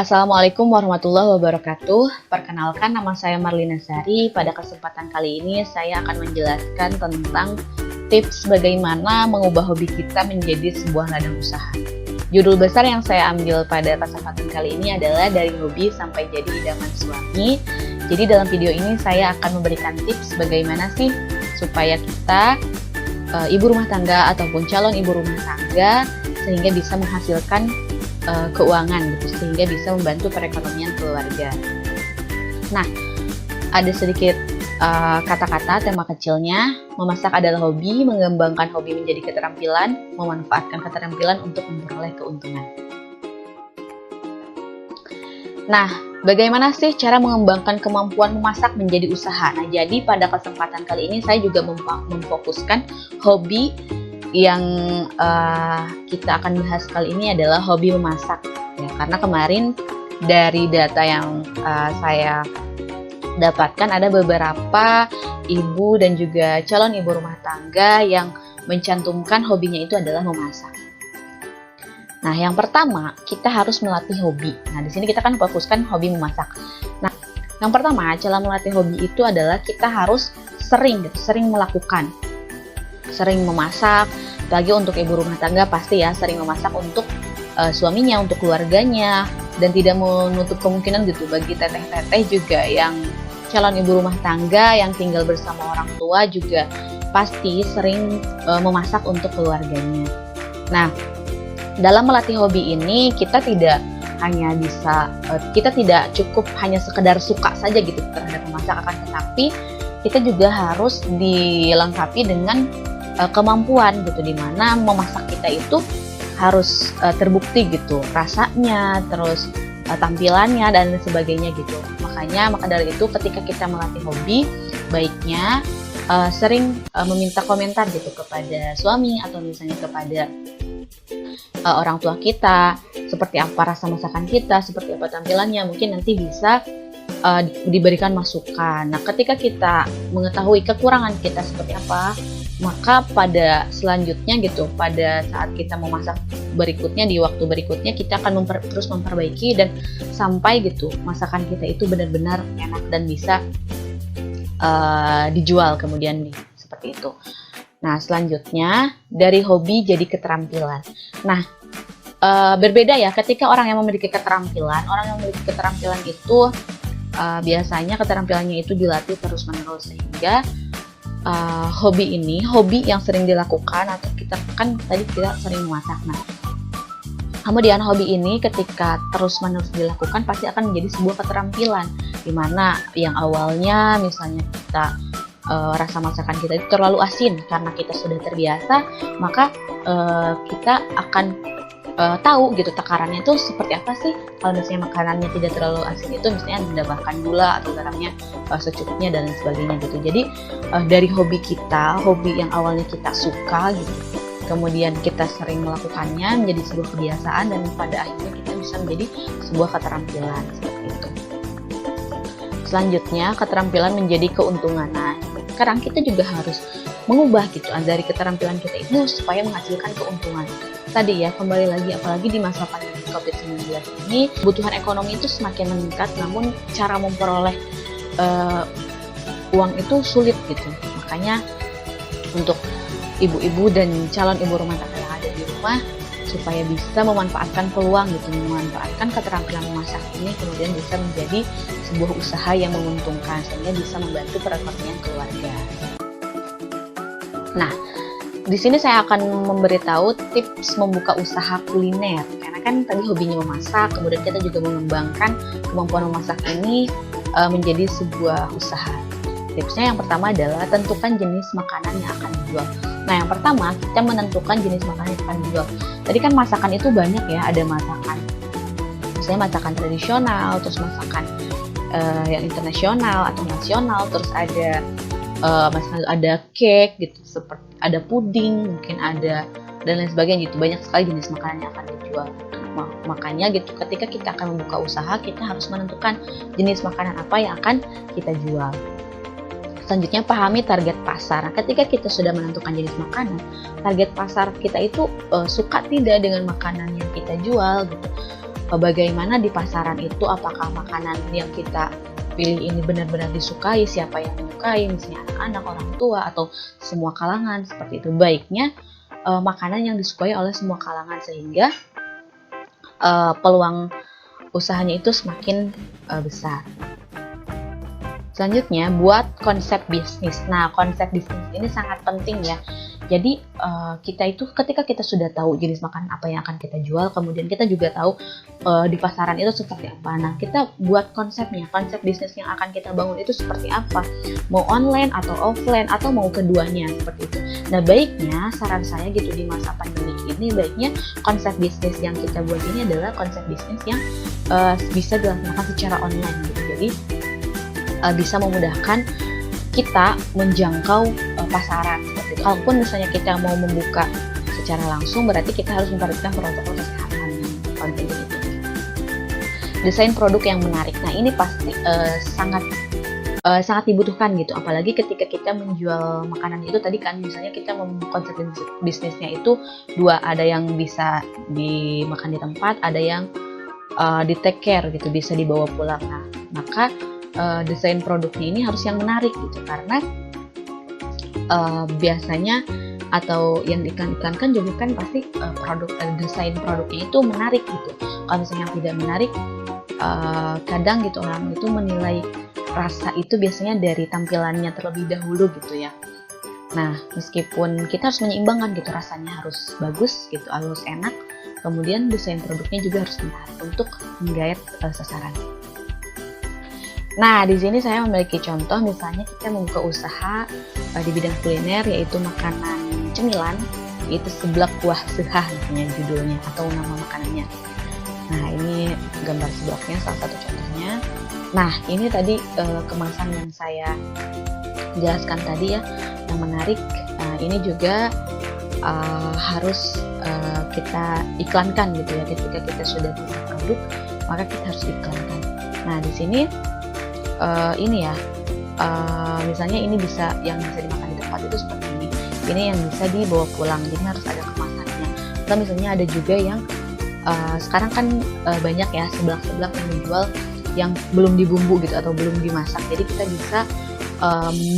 Assalamualaikum warahmatullahi wabarakatuh. Perkenalkan, nama saya Marlina Sari. Pada kesempatan kali ini saya akan menjelaskan tentang tips bagaimana mengubah hobi kita menjadi sebuah ladang usaha. Judul besar yang saya ambil pada kesempatan kali ini adalah Dari Hobi Sampai Jadi Idaman Suami. Jadi dalam video ini saya akan memberikan tips bagaimana sih supaya kita ibu rumah tangga ataupun calon ibu rumah tangga sehingga bisa menghasilkan keuangan gitu, sehingga bisa membantu perekonomian keluarga. Nah, ada sedikit kata-kata tema kecilnya. Memasak adalah hobi, mengembangkan hobi menjadi keterampilan, memanfaatkan keterampilan untuk memperoleh keuntungan. Nah, bagaimana sih cara mengembangkan kemampuan memasak menjadi usaha? Nah, jadi pada kesempatan kali ini saya juga memfokuskan hobi yang kita akan bahas kali ini adalah hobi memasak ya, karena kemarin dari data yang saya dapatkan ada beberapa ibu dan juga calon ibu rumah tangga yang mencantumkan hobinya itu adalah memasak. Nah, yang pertama kita harus melatih hobi. Nah, di sini kita kan fokuskan hobi memasak. Nah, yang pertama cara melatih hobi itu adalah kita harus sering melakukan. Sering memasak, bagi untuk ibu rumah tangga pasti ya sering memasak untuk suaminya, untuk keluarganya, dan tidak menutup kemungkinan gitu bagi teteh-teteh juga yang calon ibu rumah tangga yang tinggal bersama orang tua juga pasti sering memasak untuk keluarganya. Nah, dalam melatih hobi ini kita tidak cukup hanya sekedar suka saja gitu terhadap memasak, akan tetapi kita juga harus dilengkapi dengan kemampuan gitu, dimana memasak kita itu harus terbukti gitu rasanya, terus tampilannya dan sebagainya gitu. Maka dari itu ketika kita melatih hobi, baiknya sering meminta komentar gitu kepada suami atau misalnya kepada orang tua kita, seperti apa rasa masakan kita, seperti apa tampilannya, mungkin nanti bisa diberikan masukan. Nah, ketika kita mengetahui kekurangan kita seperti apa, maka pada selanjutnya gitu, pada saat kita memasak berikutnya, di waktu berikutnya kita akan terus memperbaiki dan sampai gitu masakan kita itu benar-benar enak dan bisa dijual kemudian seperti itu. Nah, selanjutnya dari hobi jadi keterampilan. Nah, berbeda ya ketika orang yang memiliki keterampilan itu biasanya keterampilannya itu dilatih terus-menerus, sehingga hobi yang sering dilakukan, atau kita kan tadi kita sering memasak. Nah, kemudian hobi ini ketika terus-menerus dilakukan pasti akan menjadi sebuah keterampilan, dimana yang awalnya misalnya kita rasa masakan kita itu terlalu asin, karena kita sudah terbiasa, maka kita akan tahu gitu takarannya itu seperti apa sih. Kalau misalnya makanannya tidak terlalu asin itu misalnya ditambahkan gula atau garamnya secukupnya dan sebagainya gitu. Jadi dari hobi yang awalnya kita suka gitu, kemudian kita sering melakukannya menjadi sebuah kebiasaan, dan pada akhirnya kita bisa menjadi sebuah keterampilan seperti itu. Selanjutnya keterampilan menjadi keuntungan. Nah, sekarang kita juga harus mengubah gitu dari keterampilan kita itu supaya menghasilkan keuntungan. Tadi ya, kembali lagi, apalagi di masa pandemi COVID-19 ini, kebutuhan ekonomi itu semakin meningkat, namun cara memperoleh uang itu sulit gitu. Makanya untuk ibu-ibu dan calon ibu rumah tangga yang ada di rumah, supaya bisa memanfaatkan peluang gitu, memanfaatkan keterampilan memasak ini, kemudian bisa menjadi sebuah usaha yang menguntungkan, sehingga bisa membantu perekonomian keluarga. Nah, di sini saya akan memberitahu tips membuka usaha kuliner, karena kan tadi hobinya memasak, kemudian kita juga mengembangkan kemampuan memasak ini menjadi sebuah usaha. Tipsnya yang pertama adalah tentukan jenis makanan yang akan dijual. Nah, yang pertama kita menentukan jenis makanan yang akan dijual. Tadi kan masakan itu banyak ya, ada masakan, misalnya masakan tradisional, terus masakan yang internasional atau nasional, terus ada ada cake gitu, seperti ada puding, mungkin ada dan lain sebagainya gitu. Banyak sekali jenis makanan yang akan dijual. Makanya gitu ketika kita akan membuka usaha, kita harus menentukan jenis makanan apa yang akan kita jual. Selanjutnya pahami target pasar. Nah, ketika kita sudah menentukan jenis makanan, target pasar kita itu suka tidak dengan makanan yang kita jual gitu. bagaimana di pasaran itu, apakah makanan yang kita pilih ini benar-benar disukai, siapa yang menyukai, misalnya anak-anak, orang tua, atau semua kalangan, seperti itu. Baiknya makanan yang disukai oleh semua kalangan, sehingga peluang usahanya itu semakin besar. Selanjutnya, buat konsep bisnis. Nah, konsep bisnis ini sangat penting ya. Jadi kita itu ketika kita sudah tahu jenis makanan apa yang akan kita jual, kemudian kita juga tahu di pasaran itu seperti apa. Nah, kita buat konsepnya, konsep bisnis yang akan kita bangun itu seperti apa. Mau online atau offline atau mau keduanya, seperti itu. Nah, baiknya saran saya gitu di masa pandemi ini, baiknya konsep bisnis yang kita buat ini adalah konsep bisnis yang bisa dilaksanakan secara online gitu. Jadi bisa memudahkan kita menjangkau pasaran. Seperti itu. Kalaupun misalnya kita mau membuka secara langsung, berarti kita harus memperhatikan protokol kesehatan yang penting itu. Desain produk yang menarik. Nah, ini pasti sangat dibutuhkan gitu. Apalagi ketika kita menjual makanan itu tadi kan, misalnya kita konsep bisnisnya itu dua, ada yang bisa dimakan di tempat, ada yang di take care gitu, bisa dibawa pulang. Nah, maka desain produknya ini harus yang menarik gitu, karena biasanya atau yang diiklankan juga kan pasti desain produknya itu menarik gitu. Kalau misalnya yang tidak menarik, kadang gitu orang itu menilai rasa itu biasanya dari tampilannya terlebih dahulu gitu ya. Nah, meskipun kita harus menyeimbangkan gitu, rasanya harus bagus gitu, harus enak, kemudian desain produknya juga harus menarik untuk menggait sasaran. Nah, di sini saya memiliki contoh, misalnya kita membuka usaha di bidang kuliner, yaitu makanan cemilan, yaitu seblak kuah sehah misalnya judulnya atau nama makanannya. Nah, ini gambar seblaknya salah satu contohnya. Nah, ini tadi kemasan yang saya jelaskan tadi ya, yang menarik. Ini juga harus kita iklankan gitu ya. Ketika kita sudah punya produk, maka kita harus iklankan. Nah, di sini ini ya, misalnya ini yang bisa dimakan di tempat itu seperti ini. Ini yang bisa dibawa pulang, jadi harus ada kemasannya. Atau misalnya ada juga yang sekarang kan banyak ya seblak-seblak yang dijual yang belum dibumbu gitu atau belum dimasak. Jadi kita bisa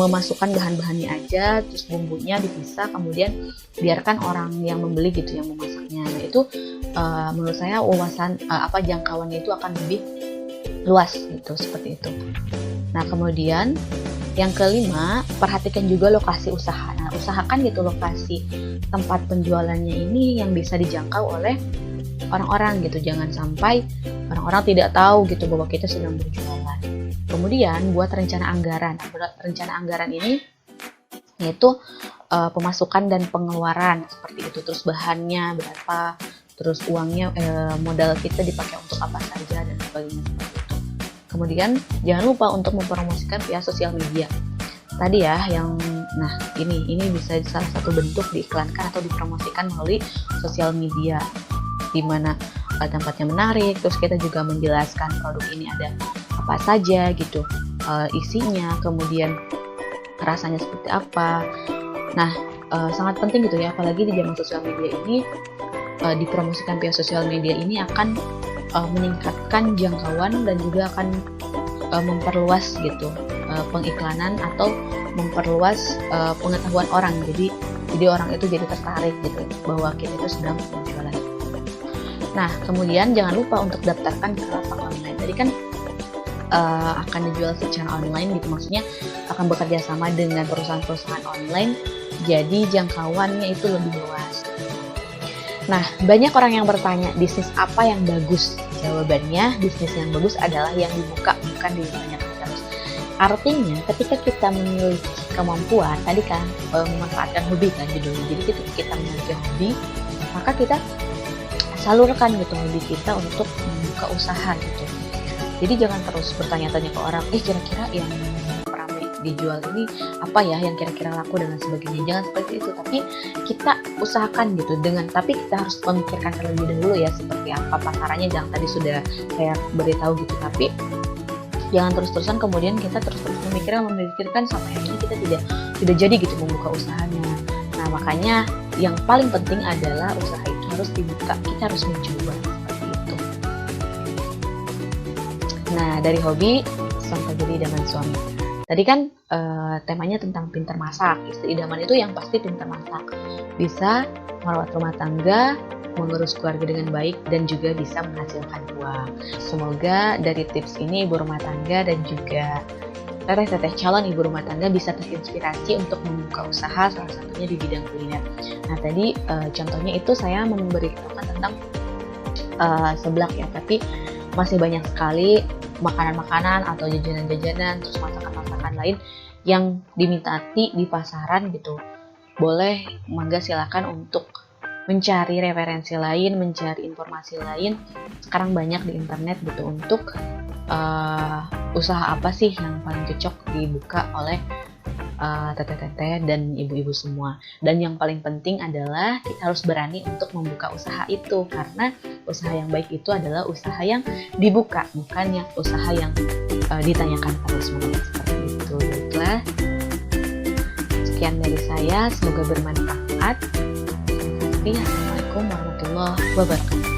memasukkan bahan-bahannya aja, terus bumbunya dipisah, kemudian biarkan orang yang membeli gitu yang memasaknya. Nah, itu menurut saya wawasan jangkauannya itu akan lebih luas gitu, seperti itu. Nah, kemudian yang kelima, perhatikan juga lokasi usaha. Nah, usahakan gitu lokasi tempat penjualannya ini yang bisa dijangkau oleh orang-orang gitu. Jangan sampai orang-orang tidak tahu gitu bahwa kita sedang berjualan. Kemudian buat rencana anggaran. Rencana anggaran ini yaitu pemasukan dan pengeluaran seperti itu. Terus bahannya berapa, terus uangnya modal kita dipakai untuk apa saja dan sebagainya seperti itu. Kemudian jangan lupa untuk mempromosikan via sosial media. Tadi ya ini bisa salah satu bentuk diiklankan atau dipromosikan melalui sosial media, di mana tempatnya menarik, terus kita juga menjelaskan produk ini ada apa saja gitu, isinya, kemudian rasanya seperti apa. Nah, sangat penting gitu ya, apalagi di zaman sosial media ini, dipromosikan via sosial media ini akan meningkatkan jangkauan dan juga akan memperluas gitu pengiklanan atau memperluas pengetahuan orang. Jadi orang itu jadi tertarik gitu bahwa kita itu sedang berjualan. Nah, kemudian jangan lupa untuk daftarkan ke lapak online. Tadi kan akan dijual secara online gitu, maksudnya akan bekerja sama dengan perusahaan-perusahaan online, jadi jangkauannya itu lebih luas. Nah, banyak orang yang bertanya, bisnis apa yang bagus? Jawabannya, bisnis yang bagus adalah yang dibuka, bukan ditanyakan terus. Artinya, ketika kita memiliki kemampuan, tadi kan memanfaatkan hobi kan judulnya. Jadi ketika kita memiliki hobi, maka kita salurkan gitu hobi kita untuk membuka usaha gitu. Jadi jangan terus bertanya-tanya ke orang, kira-kira yang ramai dijual ini apa ya, yang kira-kira laku dan sebagainya. Jangan seperti itu, tapi kita usahakan gitu tapi kita harus memikirkan terlebih dahulu ya seperti apa pasarannya. Jangan tadi sudah saya beritahu gitu, tapi jangan terus-terusan kemudian kita terus-terusan memikirkan sampai akhirnya kita tidak jadi gitu membuka usahanya. Nah, makanya yang paling penting adalah usaha itu harus dibuka, kita harus mencoba seperti itu. Nah, dari hobi sampai jadi idaman suami. Tadi kan temanya tentang pintar masak. Istri idaman itu yang pasti pintar masak. Bisa merawat rumah tangga, mengurus keluarga dengan baik, dan juga bisa menghasilkan uang. Semoga dari tips ini ibu rumah tangga dan juga teteh-teteh calon ibu rumah tangga bisa terinspirasi untuk membuka usaha, salah satunya di bidang kuliner. Nah, tadi contohnya itu saya memberitahukan tentang seblak ya, tapi masih banyak sekali makanan-makanan atau jajanan-jajanan, terus masakan-masakan lain yang diminati di pasaran gitu. Boleh, mangga silakan untuk mencari referensi lain, mencari informasi lain. Sekarang banyak di internet gitu untuk usaha apa sih yang paling cocok dibuka oleh teteh-teteh dan ibu-ibu semua. Dan yang paling penting adalah kita harus berani untuk membuka usaha itu, karena usaha yang baik itu adalah usaha yang dibuka, bukan yang usaha yang ditanyakan terus menerus seperti itu. Baiklah, sekian dari saya, semoga bermanfaat. Terima kasih. Assalamualaikum warahmatullahi wabarakatuh.